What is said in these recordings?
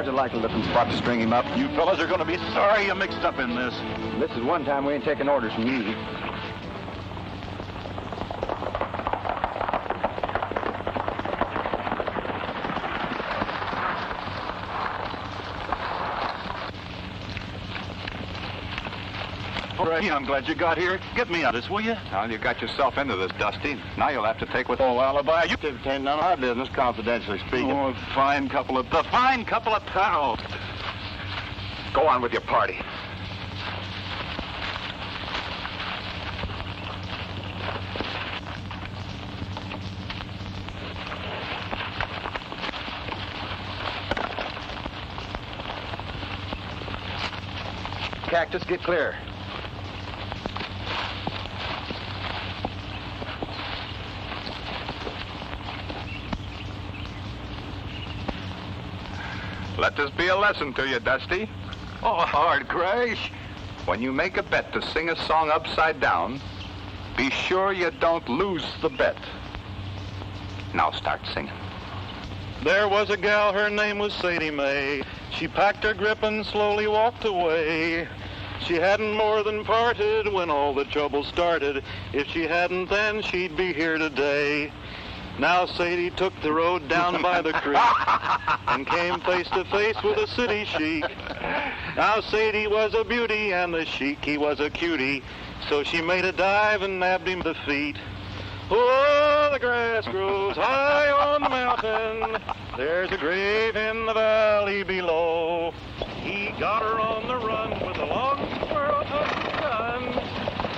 a likely looking spot to string him up. You fellas are going to be sorry you mixed up in this. This is one time we ain't taking orders from you. I'm glad you got here. Get me out of this, will you? Well, you got yourself into this, Dusty. Now you'll have to take what... Oh, Alibi, you... It ain't none of our business, confidentially speaking. Oh, a fine couple of pals. Go on with your party. Cactus, get clear. Let this be a lesson to you, Dusty. Oh, hard crash. When you make a bet to sing a song upside down, be sure you don't lose the bet. Now start singing. There was a gal, her name was Sadie Mae. She packed her grip and slowly walked away. She hadn't more than parted when all the trouble started. If she hadn't then, she'd be here today. Now Sadie took the road down by the creek and came face to face with a city chic. Now Sadie was a beauty and the chic, he was a cutie. So she made a dive and nabbed him the feet. Oh, the grass grows high on the mountain. There's a grave in the valley below. He got her on the run with a long squirrel gun.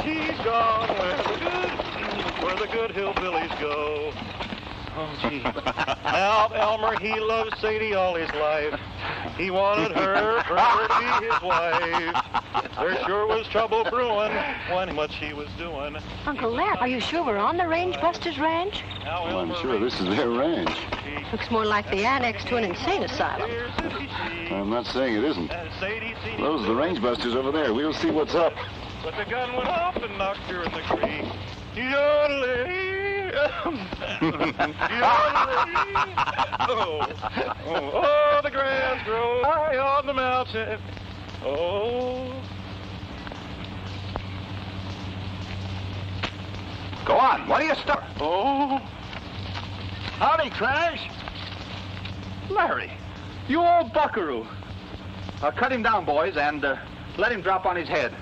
She's gone where the good hillbillies go. Oh, gee. Now, Elmer, he loved Sadie all his life. He wanted her for her to be his wife. There sure was trouble brewing when what she was doing. Uncle Larry, are you sure we're on the Range Busters Ranch? Well, I'm sure this is their ranch. Looks more like the annex to an insane asylum. I'm not saying it isn't. Those are the Range Busters over there. We'll see what's up. But the gun went off and knocked her in the creek. Yodeling. Oh, the grass grows high on the mountain. Oh. Go on. What are you stuck? Oh. Howdy, Crash. Larry, you old buckaroo. Cut him down, boys, and let him drop on his head.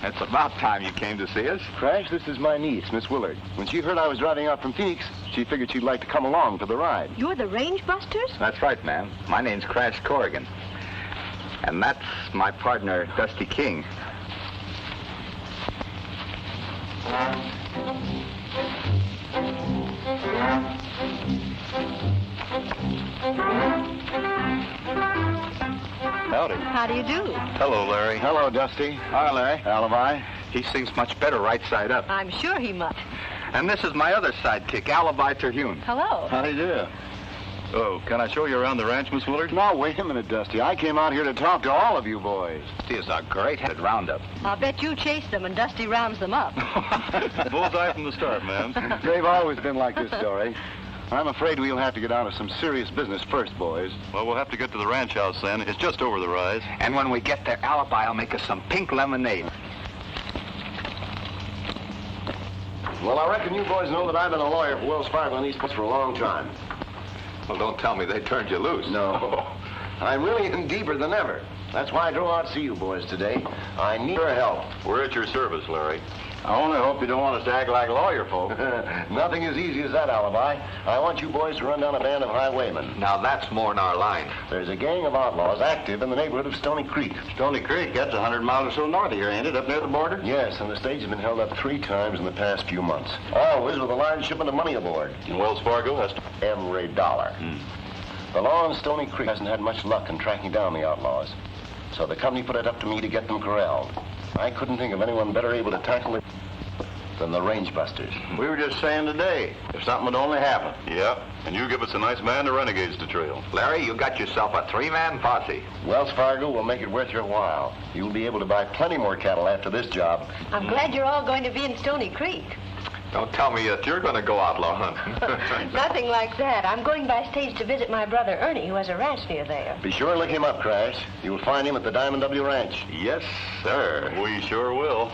It's about time you came to see us. Crash, this is my niece, Miss Willard. When she heard I was driving out from Phoenix, she figured she'd like to come along for the ride. You're the Range Busters? That's right, ma'am. My name's Crash Corrigan. And that's my partner, Dusty King. Howdy. How do you do? Hello, Larry. Hello, Dusty. Hi, Larry. Alibi. He sings much better right side up. I'm sure he must. And this is my other sidekick, Alibi Terhune. Hello. How do you do? Oh, can I show you around the ranch, Miss Willard? Now, wait a minute, Dusty. I came out here to talk to all of you boys. This is a great-headed roundup. I'll bet you chase them and Dusty rounds them up. Bullseye from the start, ma'am. They've always been like this, Dory. I'm afraid we'll have to get down to some serious business first, boys. Well, we'll have to get to the ranch house then. It's just over the rise. And when we get there, Alibi will make us some pink lemonade. Well, I reckon you boys know that I've been a lawyer for Wells Fargo and these parts for a long time. Well, don't tell me they turned you loose. No. I'm really in deeper than ever. That's why I drove out to see you boys today. I need your help. We're at your service, Larry. I only hope you don't want us to act like lawyer folk. Nothing as easy as that, Alibi. I want you boys to run down a band of highwaymen. Now, that's more in our line. There's a gang of outlaws active in the neighborhood of Stony Creek. Stony Creek, that's 100 miles or so north of here, ain't it? Up near the border? Yes, and the stage has been held up 3 times in the past few months. Always with a large shipment of money aboard. And Wells Fargo has to... Every dollar. The law in Stony Creek hasn't had much luck in tracking down the outlaws. So the company put it up to me to get them corralled. I couldn't think of anyone better able to tackle it than the Range Busters. We were just saying today, if something would only happen. Yeah, and you give us a nice band of renegades to trail. Larry, you got yourself a 3-man posse. Wells Fargo will make it worth your while. You'll be able to buy plenty more cattle after this job. I'm glad you're all going to be in Stony Creek. Don't tell me that you're going to go outlaw hunting. Nothing like that. I'm going by stage to visit my brother Ernie, who has a ranch near there. Be sure and look him up, Crash. You'll find him at the Diamond W Ranch. Yes, sir. We sure will.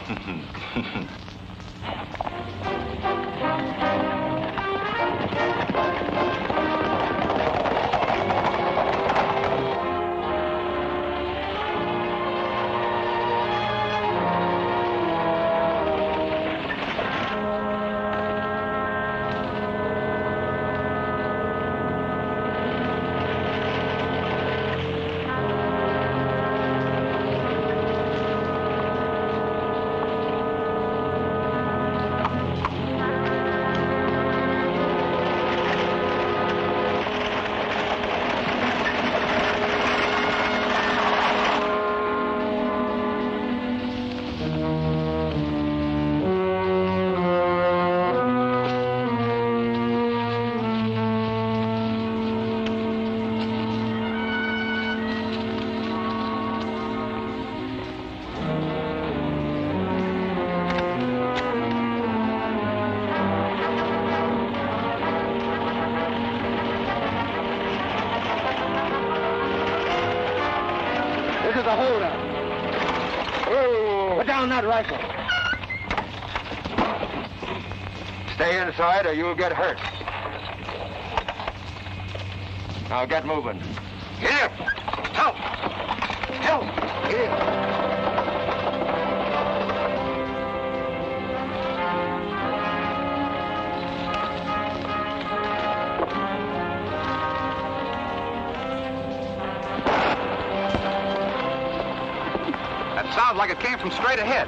This is a holdup. Put down that rifle. Stay inside or you'll get hurt. Now get moving. Get up! Help! Help! Get up! Sounds like it came from straight ahead.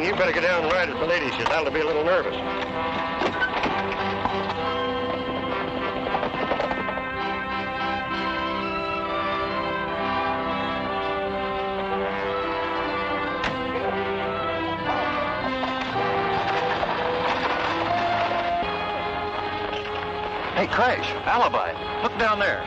You better get down and ride with the lady. She's liable to be a little nervous. Hey, Crash, Alibi, look down there.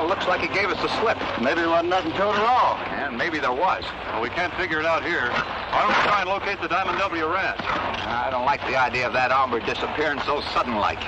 Looks like he gave us a slip. Maybe there wasn't nothing to it at all. And maybe there was. Well, we can't figure it out here. Why don't we try and locate the Diamond W Ranch? I don't like the idea of that hombre disappearing so sudden-like.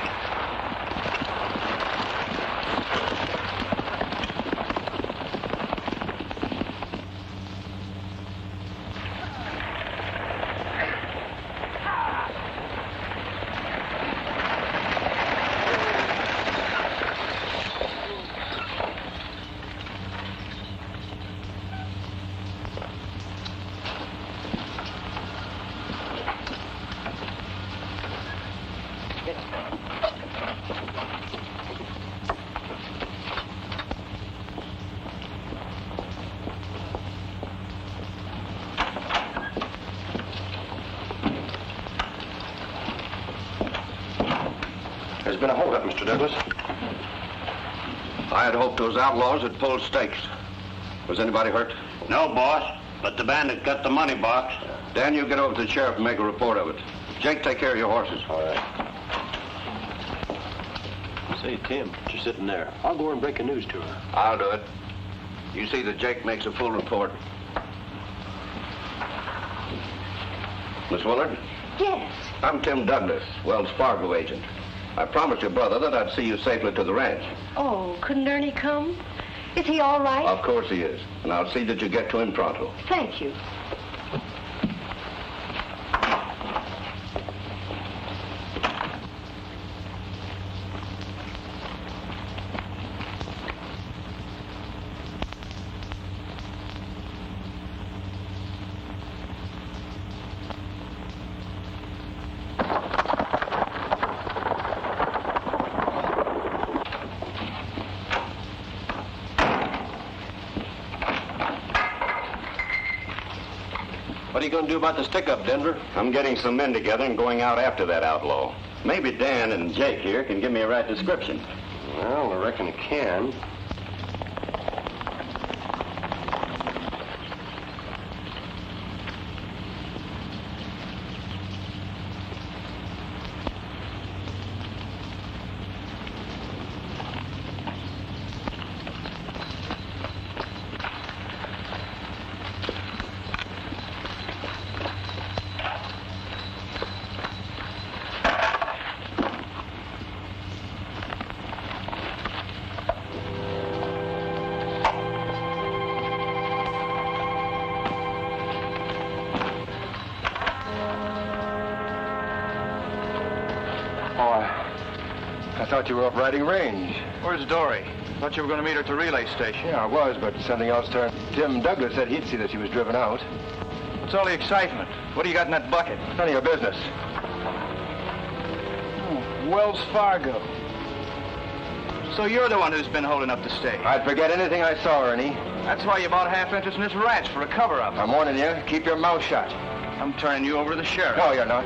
been a holdup, Mr. Douglas. I had hoped those outlaws had pulled stakes. Was anybody hurt? No, boss, but the bandit got the money box. Dan, you get over to the sheriff and make a report of it. Jake, take care of your horses. All right. Say, Tim, you're sitting there. I'll go over and break the news to her. I'll do it. You see that Jake makes a full report. Miss Willard? Yes. I'm Tim Douglas, Wells Fargo agent. I promised your brother that I'd see you safely to the ranch. Oh, couldn't Ernie come? Is he all right? Of course he is. And I'll see that you get to him pronto. Thank you. What are you going to do about the stick-up, Denver? I'm getting some men together and going out after that outlaw. Maybe Dan and Jake here can give me a right description. Well, I reckon it can. I thought you were up riding range. Where's Dory? Thought you were going to meet her at the relay station. Yeah, I was, but something else turned. Tim Douglas said he'd see that she was driven out. What's all the excitement? What do you got in that bucket? None of your business. Wells Fargo. So you're the one who's been holding up the stage. I'd forget anything I saw, Ernie. That's why you bought half interest in this ranch, for a cover-up. I'm warning you, keep your mouth shut. I'm turning you over to the sheriff. No, you're not.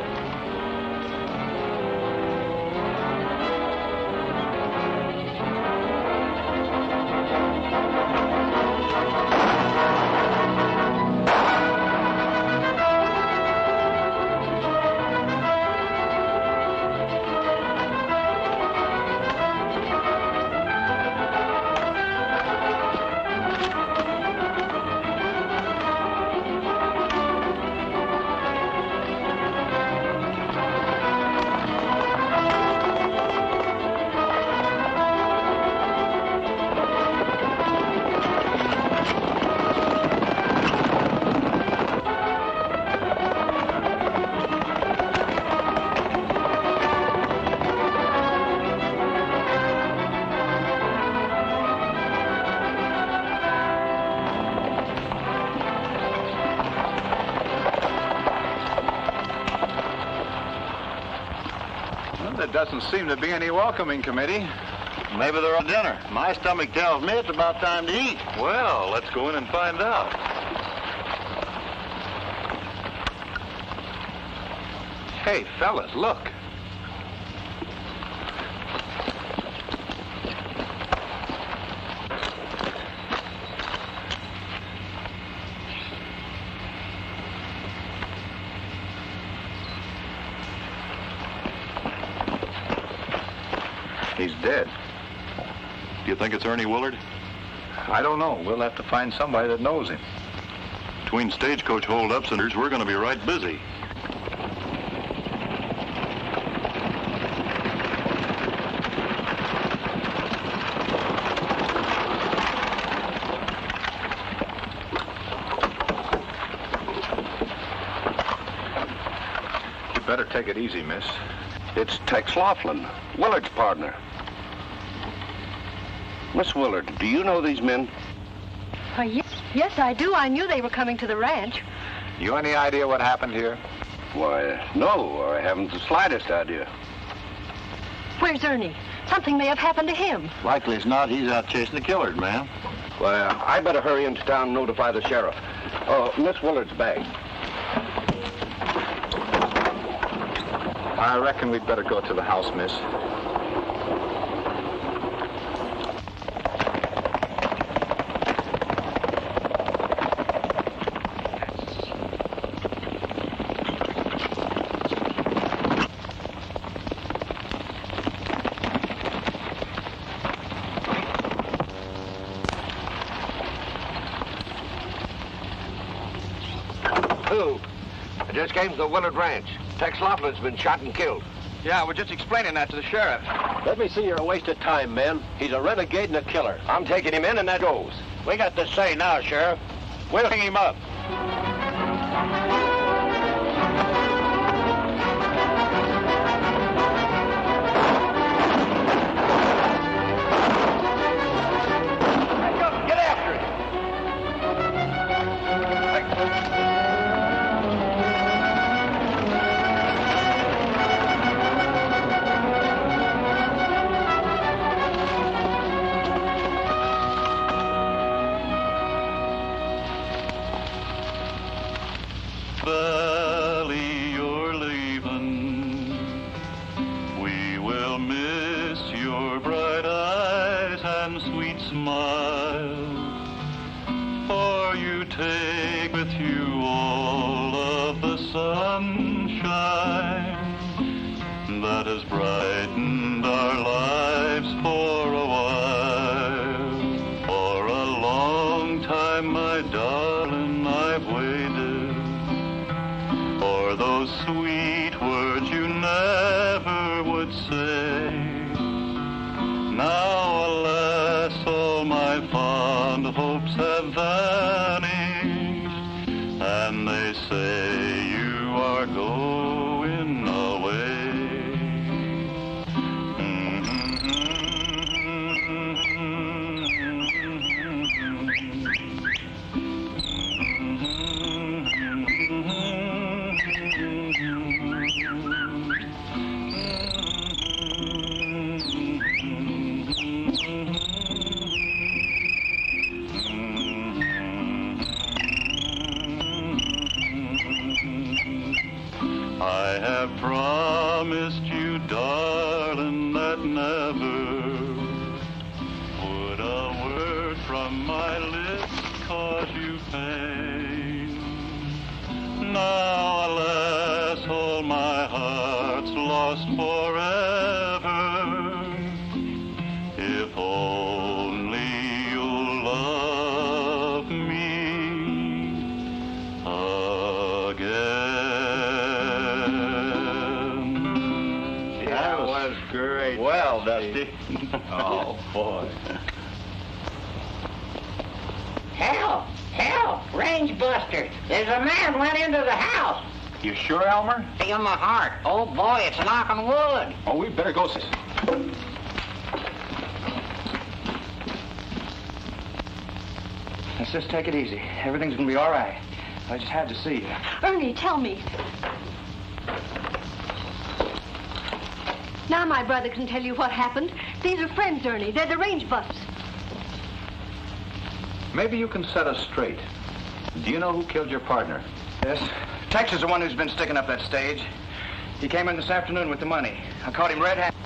Doesn't seem to be any welcoming committee. Maybe they're on dinner. My stomach tells me it's about time to eat. Well, let's go in and find out. Hey, fellas, look. He's dead. Do you think it's Ernie Willard? I don't know. We'll have to find somebody that knows him. Between stagecoach holdups and we're going to be right busy. You better take it easy, miss. It's Tex Laughlin, Willard's partner. Miss Willard, do you know these men? Yes, I do. I knew they were coming to the ranch. You any idea what happened here? Why, no, I haven't the slightest idea. Where's Ernie? Something may have happened to him. Likely it's not. He's out chasing the killers, man. Well, I better hurry into town and notify the sheriff. Oh, Miss Willard's bag. I reckon we'd better go to the house, miss. too. I just came to the Willard Ranch. Tex Laughlin's been shot and killed. Yeah, we're just explaining that to the sheriff. Let me see your waste of time, men. He's a renegade and a killer. I'm taking him in, and that goes. We got the say now, Sheriff. We'll hang him up. Get after it. Valley, you're leaving. We will miss your bright eyes and sweet smile. For you take with you all of the sunshine that has brightened our lives for a while. For a long time, my darling, I've waited for those sweet words you never would say. Now, alas, all my fond hopes have vanished, and they say you are going away. I have promised you, darling, that never would a word from my lips cause you pain. Now, alas, all my heart's lost forever. If only you'll love me again. That was great. Well, Dusty. Oh, boy. Help! Help! Range busters! There's a man went into the house. You sure, Elmer? Feel my heart. Oh boy, it's knocking wood. Oh, we better go. Let's just take it easy. Everything's gonna be all right. I just had to see you. Ernie, tell me. Now my brother can tell you what happened. These are friends, Ernie. They're the range buffs. Maybe you can set us straight. Do you know who killed your partner? Yes. Tex is the one who's been sticking up that stage. He came in this afternoon with the money. I caught him red-handed.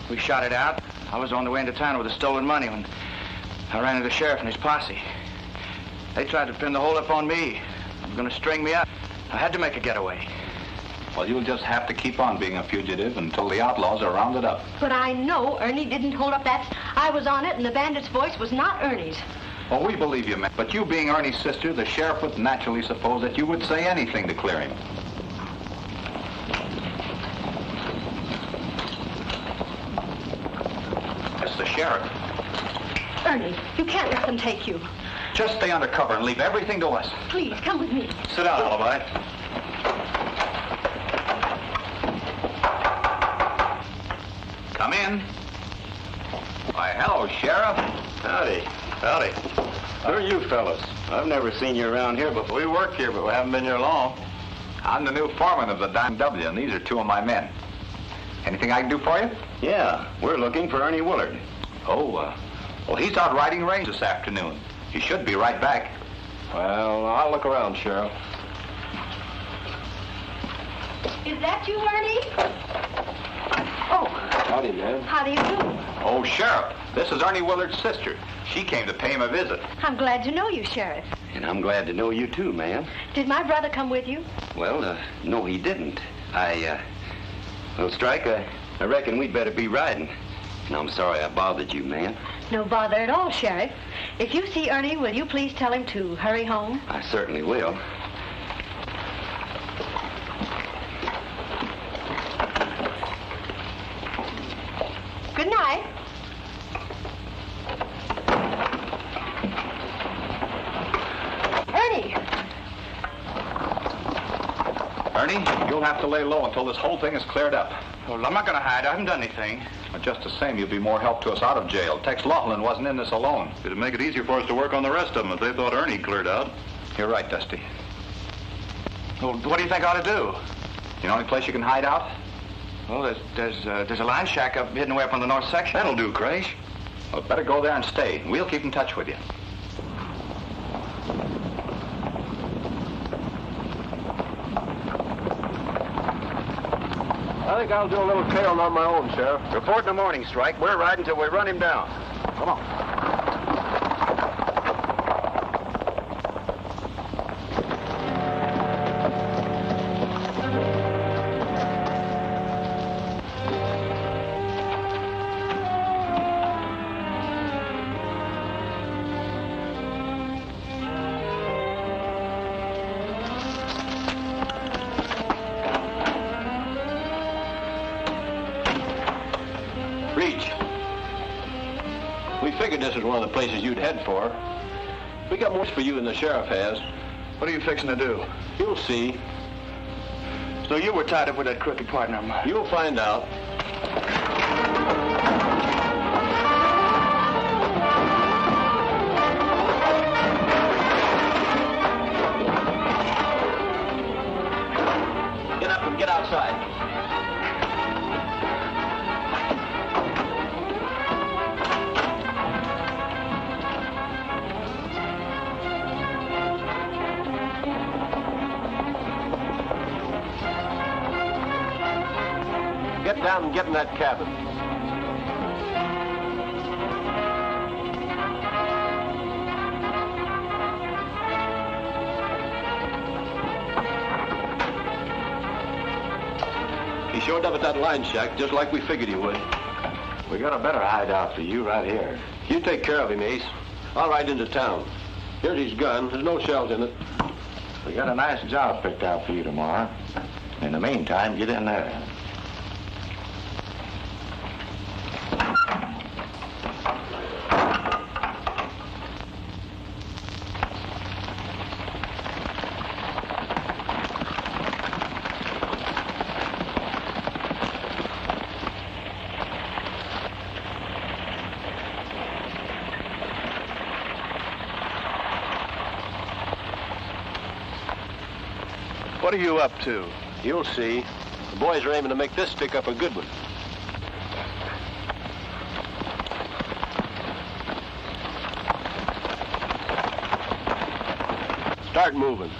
We shot it out. I was on the way into town with the stolen money when I ran into the sheriff and his posse. They tried to pin the whole up on me. They were going to string me up. I had to make a getaway. Well, you'll just have to keep on being a fugitive until the outlaws are rounded up. But I know Ernie didn't hold up that. I was on it, and the bandit's voice was not Ernie's. Oh, we believe you, man. But you being Ernie's sister, the sheriff would naturally suppose that you would say anything to clear him. It's the sheriff. Ernie, you can't let them take you. Just stay under cover and leave everything to us. Please, come with me. Sit down, Alibi. Come in. Why, hello, Sheriff. Howdy. Howdy. Who are you fellas? I've never seen you around here before. We work here, but we haven't been here long. I'm the new foreman of the Dime W, and these are two of my men. Anything I can do for you? Yeah, we're looking for Ernie Willard. Oh, well, he's out riding range this afternoon. He should be right back. Well, I'll look around, Sheriff. Is that you, Ernie? Oh. Howdy, man. How do you do? Oh, Sheriff, this is Ernie Willard's sister. She came to pay him a visit. I'm glad to know you, Sheriff. And I'm glad to know you too, ma'am. Did my brother come with you? Well, no, he didn't. Well, Strike, I reckon we'd better be riding. And I'm sorry I bothered you, ma'am. No bother at all, Sheriff. If you see Ernie, will you please tell him to hurry home? I certainly will. me? You'll have to lay low until this whole thing is cleared up. Well, I'm not going to hide. I haven't done anything. But just the same, you'll be more help to us out of jail. Tex Laughlin wasn't in this alone. It'd make it easier for us to work on the rest of them if they thought Ernie cleared out. You're right, Dusty. Well, what do you think I ought to do? You know any place you can hide out? Well, there's a line shack up hidden way up on the north section. That'll do, Crash. Well, better go there and stay. We'll keep in touch with you. I think I'll do a little tailing on my own, Sheriff. Report in the morning, Strike. We're riding till we run him down. Come on. This is one of the places you'd head for. We got more for you than the sheriff has. What are you fixing to do? You'll see. So you were tied up with that crooked partner of mine. You'll find out. Get up and get outside. Get down and get in that cabin. He showed up at that line shack just like we figured he would. We got a better hideout for you right here. You take care of him, Ace. I'll ride into town. Here's his gun. There's no shells in it. We got a nice job picked out for you tomorrow. In the meantime, get in there. What are you up to? You'll see. The boys are aiming to make this stick up a good one. Start moving.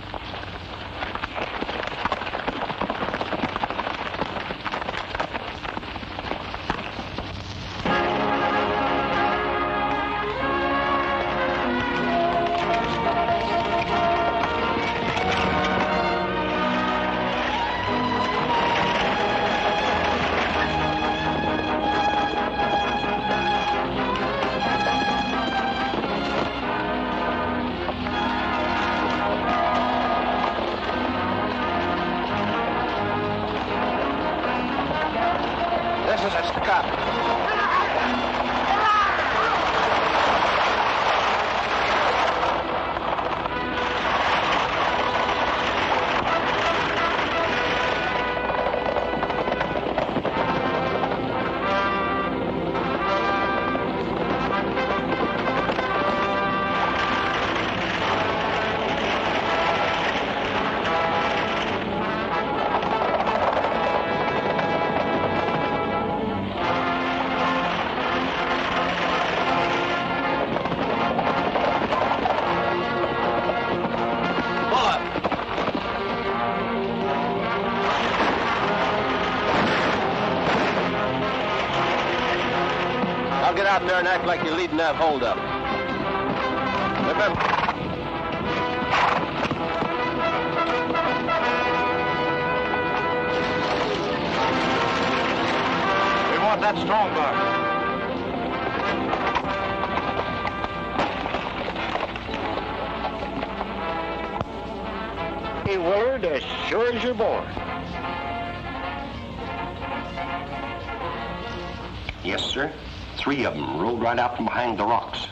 Get out there and act like you're leading that hold-up. Remember... We want that strong bar. Hey, Willard, as sure as you're born. Yes, sir. 3 of them rolled right out from behind the rocks,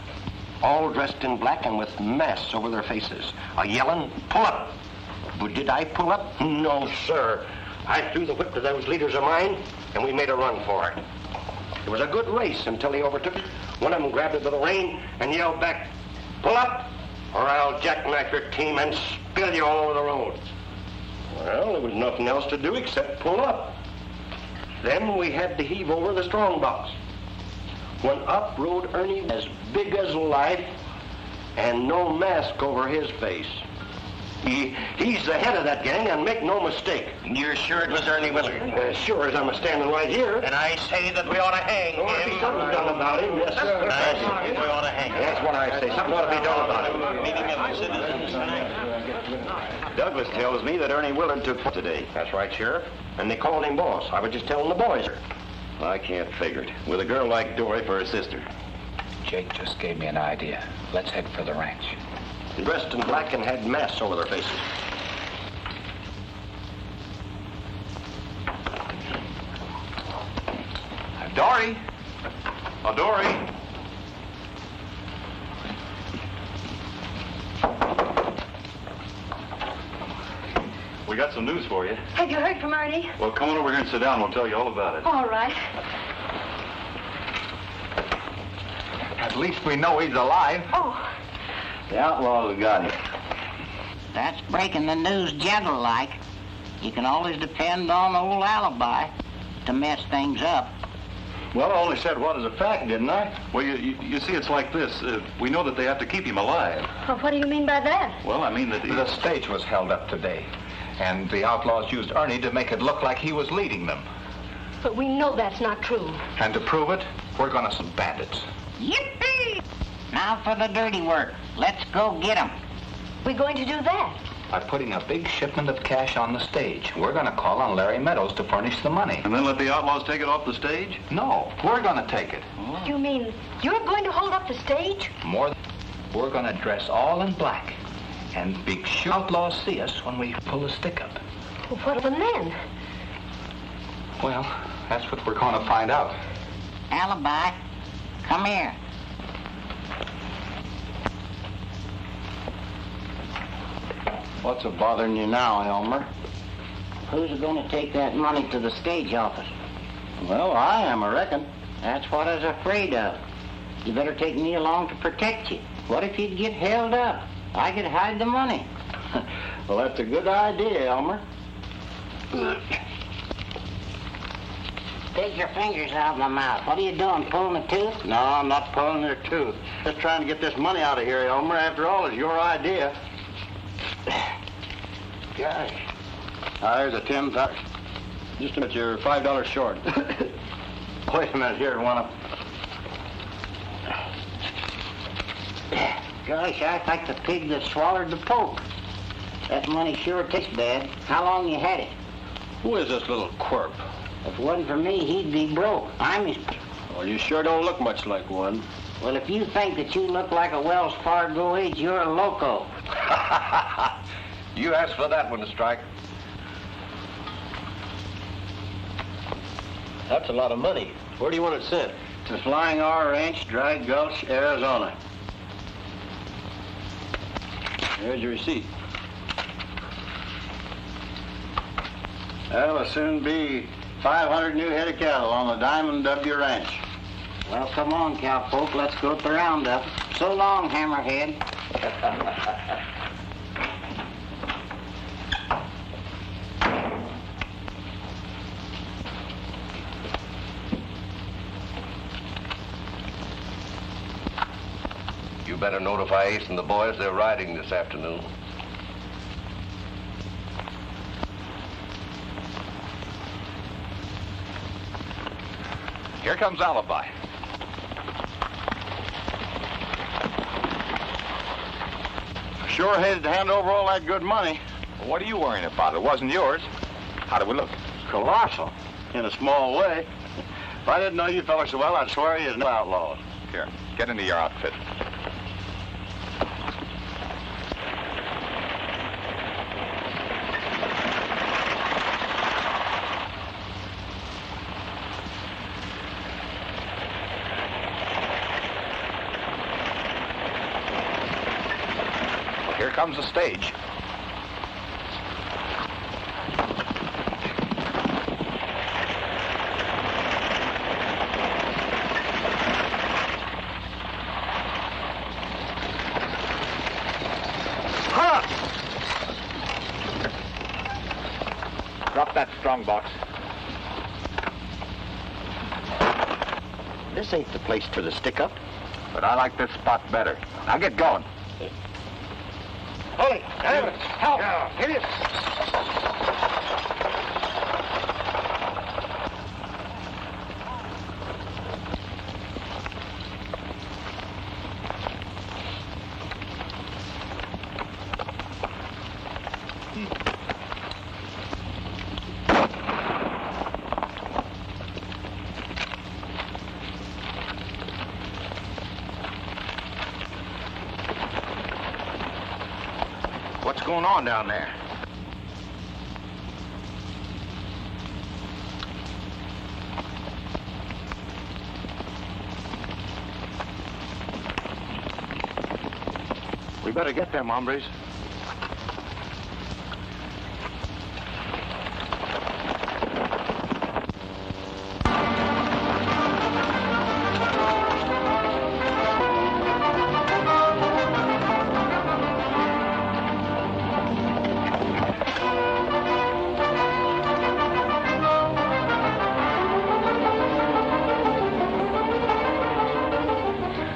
all dressed in black and with masks over their faces, a-yelling, "Pull up! But did I pull up? No, sir. I threw the whip to those leaders of mine, and we made a run for it. It was a good race until he overtook it. One of them grabbed it by the rein and yelled back, "Pull up, or I'll jackknife your team and spill you all over the road." Well, there was nothing else to do except pull up. Then we had to heave over the strong box. When up rode Ernie as big as life and no mask over his face. He's the head of that gang, and make no mistake. You're sure it was Ernie Willard? As sure as I'm standing right here. And I say that we ought to hang him. Something done about him, yes, sir. I say we ought to hang him. That's what I say. Something ought to be done about him. Meeting of the citizens tonight. Douglas tells me that Ernie Willard took today. That's right, Sheriff. And they called him boss. I was just telling the boys. Well, I can't figure it. With a girl like Dory for her sister. Jake just gave me an idea. Let's head for the ranch. Dressed in black and had masks over their faces. Dory! Oh, Dory! We got some news for you. Have you heard from Ernie? Well, come on over here and sit down. We'll tell you all about it. All right. At least we know he's alive. Oh, The outlaws have got him. That's breaking the news gentle-like. You can always depend on old Alibi to mess things up. Well, I only said what is a fact, didn't I? Well, you see, it's like this. We know that they have to keep him alive. well, what do you mean by that? Well, I mean that The stage was held up today, and the outlaws used Ernie to make it look like he was leading them. But we know that's not true. And to prove it, we're gonna some bandits. Yippee! Now for the dirty work. Let's go get 'em. We're going to do that. By putting a big shipment of cash on the stage. We're gonna call on Larry Meadows to furnish the money. And then let the outlaws take it off the stage? No, we're gonna take it. You mean you're going to hold up the stage? We're gonna dress all in black and be sure outlaws see us when we pull the stick up. Well, what of them then? Well, that's what we're gonna find out. Alibi, come here. What's a bothering you now, Elmer? Who's going to take that money to the stage office? Well, I am, I reckon. That's what I was afraid of. You better take me along to protect you. What if you'd get held up? I could hide the money. Well, that's a good idea, Elmer. Take your fingers out of my mouth. What are you doing, pulling a tooth? No, I'm not pulling their tooth. Just trying to get this money out of here, Elmer. After all, it's your idea. Gosh. There's a $10. Just a minute, you're $5 short. Wait a minute, here, one of... Gosh, I like the pig that swallowed the poke. That money sure tastes bad. How long you had it? Who is this little quirp? If it wasn't for me, he'd be broke. I'm his... Well, you sure don't look much like one. Well, if you think that you look like a Wells Fargo age, you're a loco. You asked for that one, Strike. That's a lot of money. Where do you want it sent? To Flying R Ranch, Dry Gulch, Arizona. Here's your receipt. That'll soon be 500 new head of cattle on the Diamond W Ranch. Well, come on, cowpoke. Let's go to the roundup. So long, hammerhead. You better notify Ace and the boys they're riding this afternoon. Here comes Alibi. Sure hated to hand over all that good money. Well, what are you worrying about? It wasn't yours. How do we look? Colossal, in a small way. If I didn't know you fellas so well, I'd swear you was no outlaws. Here, get into your outfit. Here comes the stage. Drop that strong box. This ain't the place for the stick-up. But I like this spot better. Now get going. Hold it. Help. Hit it. What's going on down there? We better get them hombres.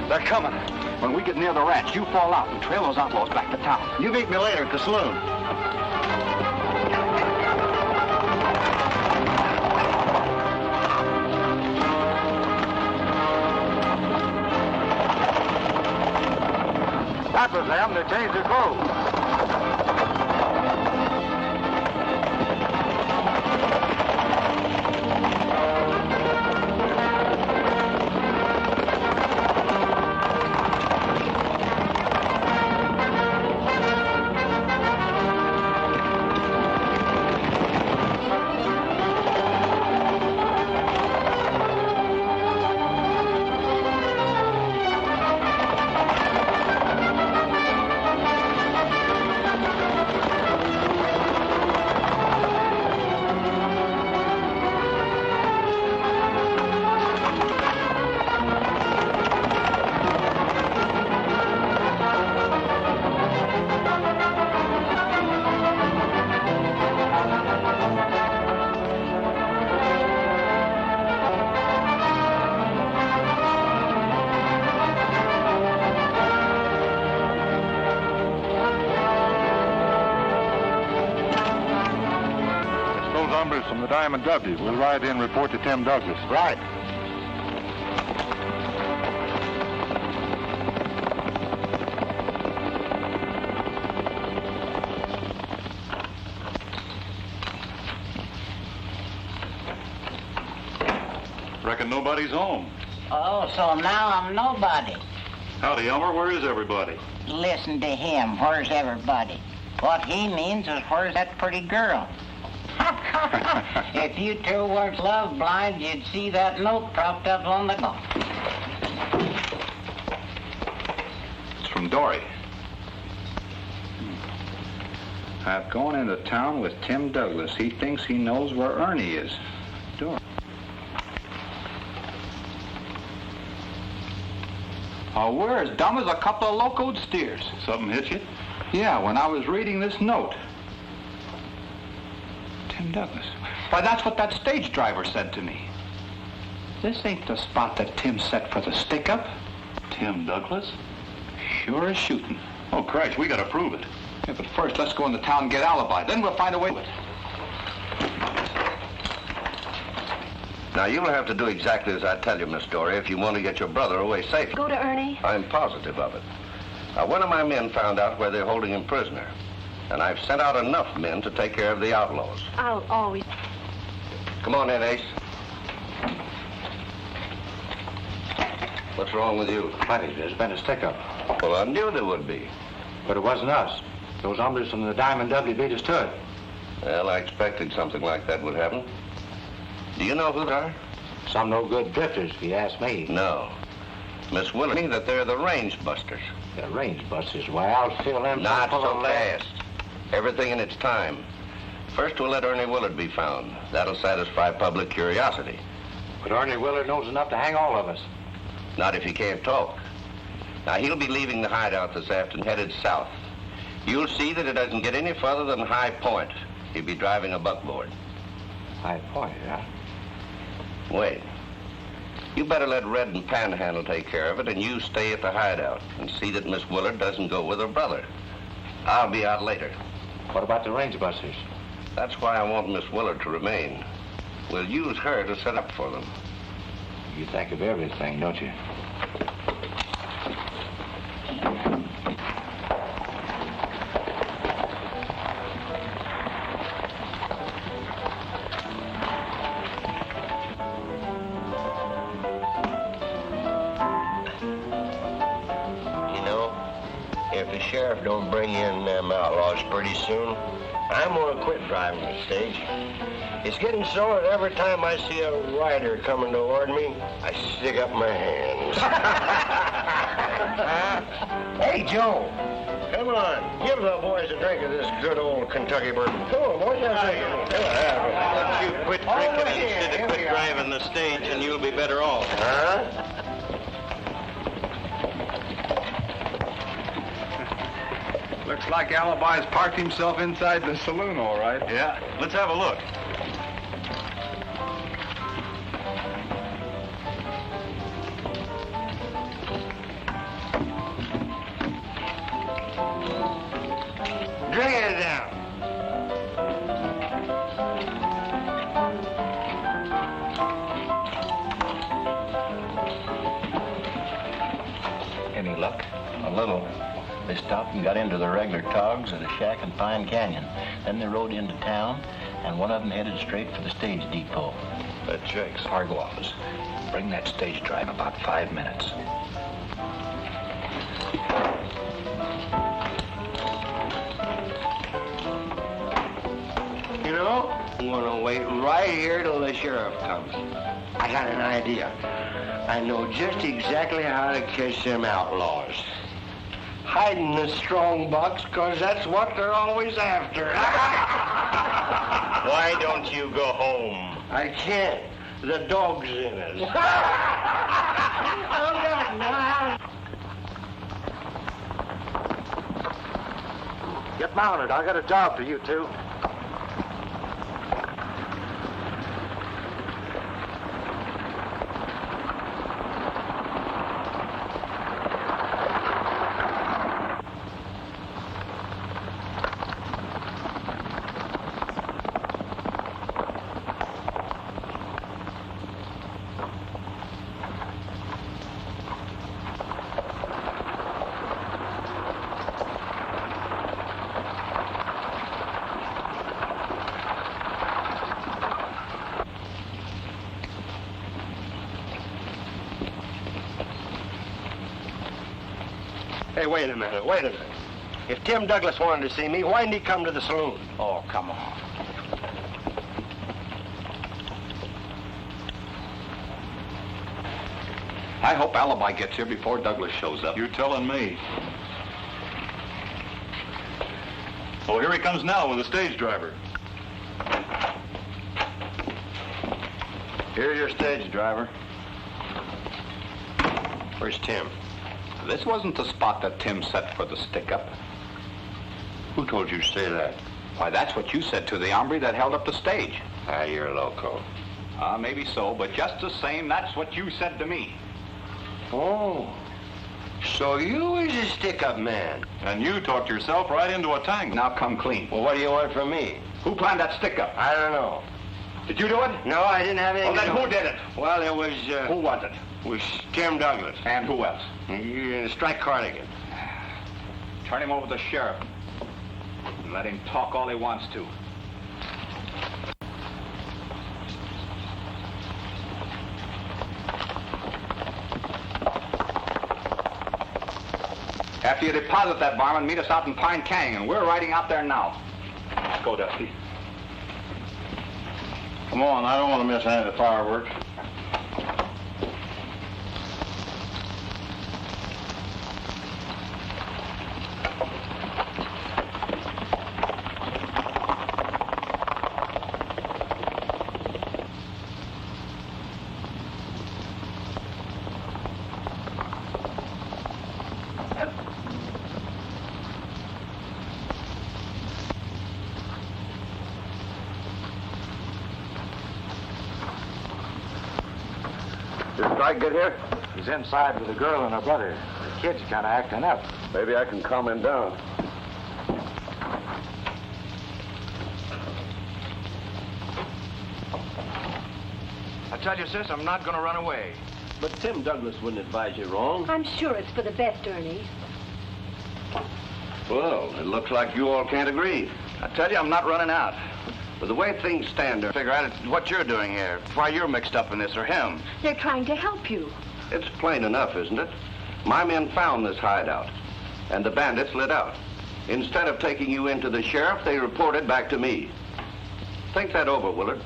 They're coming. When we get near the ranch, you fall out and trail those outlaws back to town. You meet me later at the saloon. That was them. They changed their clothes. From the Diamond W. We'll ride in and report to Tim Douglas. Right. Reckon nobody's home. Oh, so now I'm nobody. Howdy, Elmer. Where is everybody? Listen to him. Where's everybody? What he means is where's that pretty girl? If you two weren't love blind, you'd see that note propped up on the door. It's from Dory. I've gone into town with Tim Douglas. He thinks he knows where Ernie is. Dory. Oh, we're as dumb as a couple of locoed steers. Something hit you? Yeah, when I was reading this note. Tim Douglas. Why, that's what that stage driver said to me. This ain't the spot that Tim set for the stick-up. Tim Douglas? Sure as shooting. Oh, Christ, we gotta prove it. Yeah, but first, let's go into town and get Alibi. Then we'll find a way to it. Now, you'll have to do exactly as I tell you, Miss Dory, if you want to get your brother away safely. Go to Ernie. I'm positive of it. Now, one of my men found out where they're holding him prisoner. And I've sent out enough men to take care of the outlaws. I'll always... Come on in, Ace. What's wrong with you? Plenty. There's been a stick-up. Well, I knew there would be. But it wasn't us. Those hombres from the Diamond W beat us to it. Well, I expected something like that would happen. Do you know who they are? Some no-good drifters, if you ask me. No. Miss Willard, that they're the range busters. The range busters? Why, I'll feel them... Not so fast. Everything in its time. First, we'll let Ernie Willard be found. That'll satisfy public curiosity. But Ernie Willard knows enough to hang all of us. Not if he can't talk. Now, he'll be leaving the hideout this afternoon, headed south. You'll see that it doesn't get any further than High Point. He'll be driving a buckboard. High point, huh? Wait. You better let Red and Panhandle take care of it, and you stay at the hideout and see that Miss Willard doesn't go with her brother. I'll be out later. What about the range busters? That's why I want Miss Willard to remain. We'll use her to set up for them. You think of everything, don't you? If the sheriff don't bring in them outlaws pretty soon, I'm gonna quit driving the stage. It's getting so that every time I see a rider coming toward me, I stick up my hands. Hey, Joe, come on. Give the boys a drink of this good old Kentucky bourbon. Come on, boys. Let you quit drinking instead of quit driving the stage, and you'll be better off. Huh? Looks like Alibi's parked himself inside the saloon, all right. Yeah, let's have a look. Drink it down. Any luck? A little. They stopped and got into the regular togs at a shack in Pine Canyon. Then they rode into town, and one of them headed straight for the stage depot. That Jake's Argo office. Bring that stage drive about 5 minutes. You know, I'm gonna wait right here till the sheriff comes. I got an idea. I know just exactly how to catch them outlaws. Hide in the strong box, 'cause that's what they're always after. Why don't you go home? I can't. The dog's in us. Get mounted. I got a job for you two. Hey, wait a minute. If Tim Douglas wanted to see me, why didn't he come to the saloon? Oh, come on. I hope Alibi gets here before Douglas shows up. You're telling me. Oh, here he comes now with the stage driver. Here's your stage driver. Where's Tim? This wasn't the spot that Tim set for the stick-up. Who told you to say that? Why, that's what you said to the hombre that held up the stage. Ah, you're loco. Maybe so, but just the same, that's what you said to me. Oh, so you was a stick-up man. And you talked yourself right into a tangle. Now come clean. Well, what do you want from me? Who planned that stick-up? I don't know. Did you do it? No, I didn't have anything. Well, then to do who with did it? Well, it was, Who was it? was Tim Douglas. And who else? Strike Corrigan. Turn him over to the sheriff. And let him talk all he wants to. After you deposit that varmint, meet us out in Pine Canyon. We're riding out there now. Let's go, Dusty. Come on, I don't want to miss any of the fireworks. Strike get here? He's inside with a girl and her brother. The kid's kind of acting up. Maybe I can calm him down. I tell you, sis, I'm not going to run away. But Tim Douglas wouldn't advise you wrong. I'm sure it's for the best, Ernie. Well, it looks like you all can't agree. I tell you, I'm not running out. But the way things stand, Figure out what you're doing here, why you're mixed up in this, or him. They're trying to help you. it's plain enough, isn't it? My men found this hideout, and the bandits lit out. Instead of taking you into the sheriff, they reported back to me. Think that over, Willard.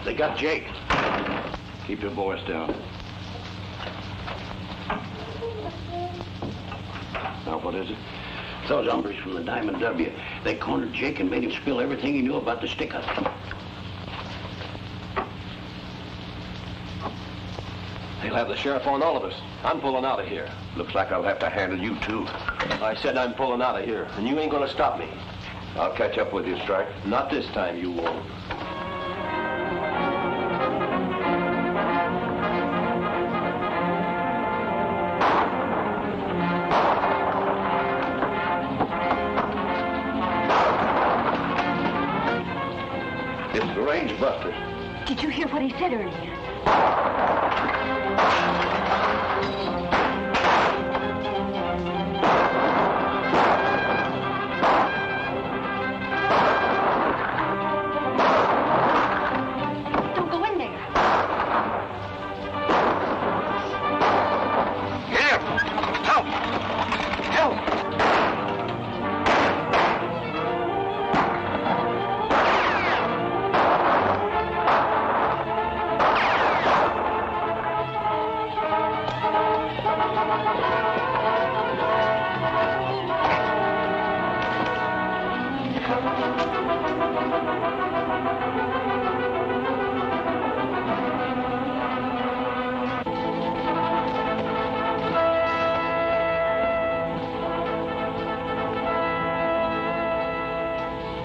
They got Jake. Keep your voice down. Now, what is it? Those hombres from the Diamond W. They cornered Jake and made him spill everything he knew about the stick-up. They'll have the sheriff on all of us. I'm pulling out of here. Looks like I'll have to handle you, too. I said I'm pulling out of here, and you ain't gonna stop me. I'll catch up with you, Strike. Not this time, you won't. It's the range busters. Did you hear what he said earlier? Don't go in there. Here! Help! Help!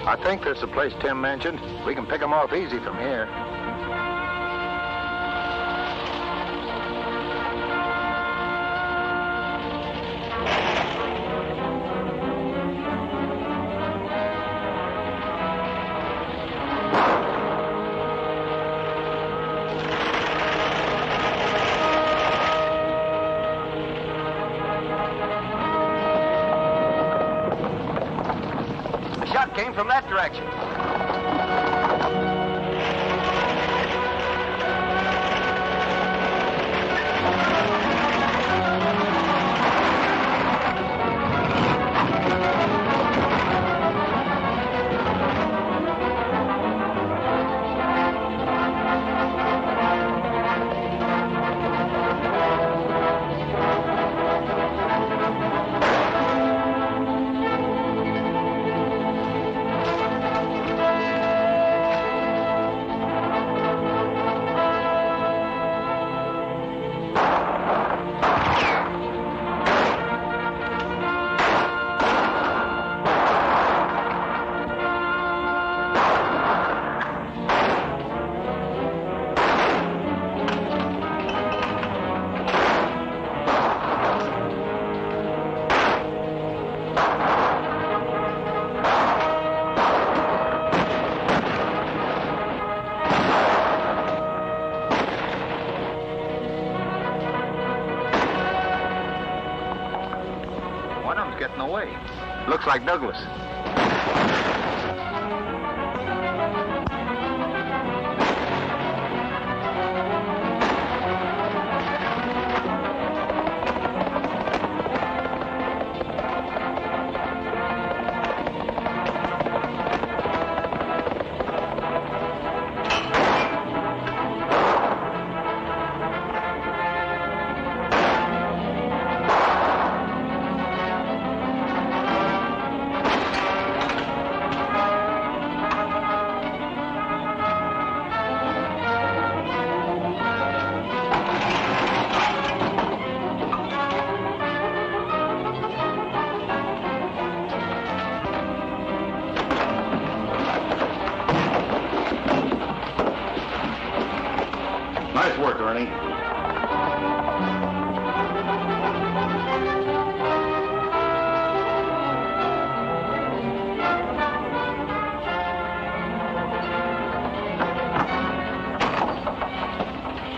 I think there's the place Tim mentioned. We can pick them off easy from here. The shot came from that direction. One of them's getting away. Looks like Douglas.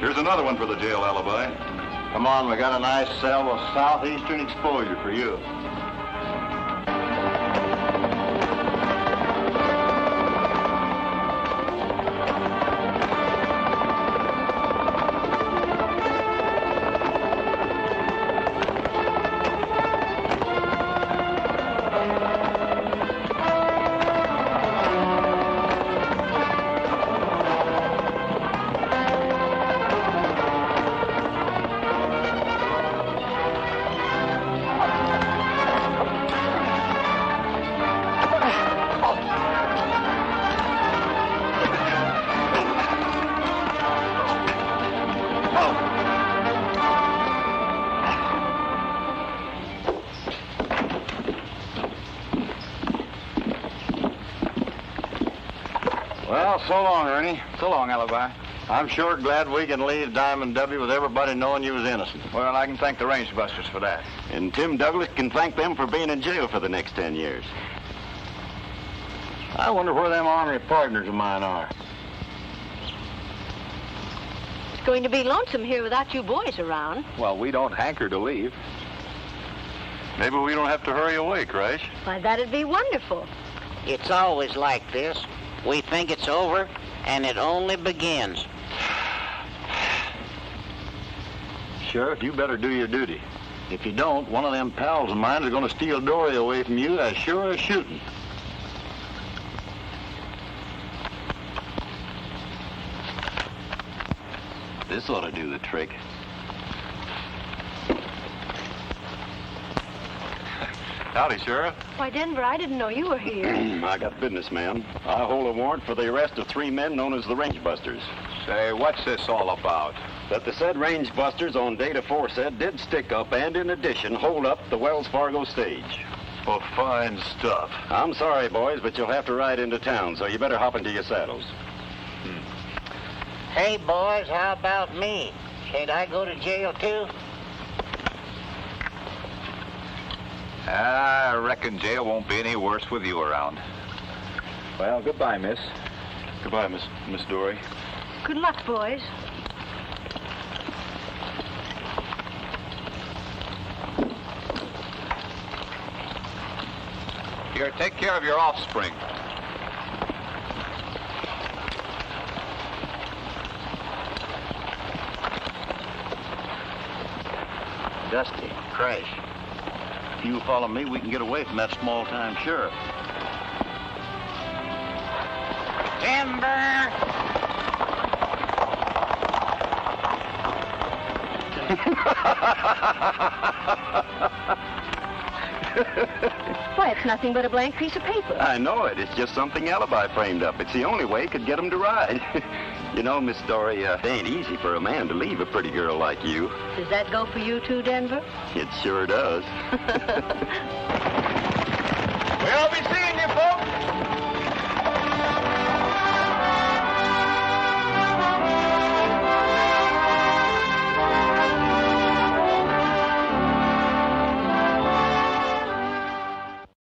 Here's another one for the jail alibi. Come on, we got a nice cell with southeastern exposure for you. Well, so long, Ernie. So long, Alibi. I'm sure glad we can leave Diamond W with everybody knowing you was innocent. Well, I can thank the range busters for that. And Tim Douglas can thank them for being in jail for the next 10 years. I wonder where them ornery partners of mine are. It's going to be lonesome here without you boys around. Well, we don't hanker to leave. Maybe we don't have to hurry away, Crash. Why, that'd be wonderful. It's always like this. We think it's over, and it only begins. Sheriff, you better do your duty. If you don't, one of them pals of mine is going to steal Dory away from you as sure as shooting. This ought to do the trick. Howdy, Sheriff. Why, Denver, I didn't know you were here. I got business, ma'am. I hold a warrant for the arrest of 3 men known as the Range Busters. Say, what's this all about? That the said Range Busters on date aforesaid did stick up and, in addition, hold up the Wells Fargo stage. Well, fine stuff. I'm sorry, boys, but you'll have to ride into town, so you better hop into your saddles. Hey, boys, how about me? Can't I go to jail, too? I reckon jail won't be any worse with you around. Well, goodbye, miss. Goodbye, Miss Dory. Good luck, boys. Here, take care of your offspring. Dusty, Crash. If you follow me, we can get away from that small-time sheriff. Timber! Why, it's nothing but a blank piece of paper. I know it. It's just something Alibi framed up. It's the only way he could get them to ride. You know, Miss Dory, it ain't easy for a man to leave a pretty girl like you. Does that go for you, too, Denver? It sure does. We'll be seeing you, folks.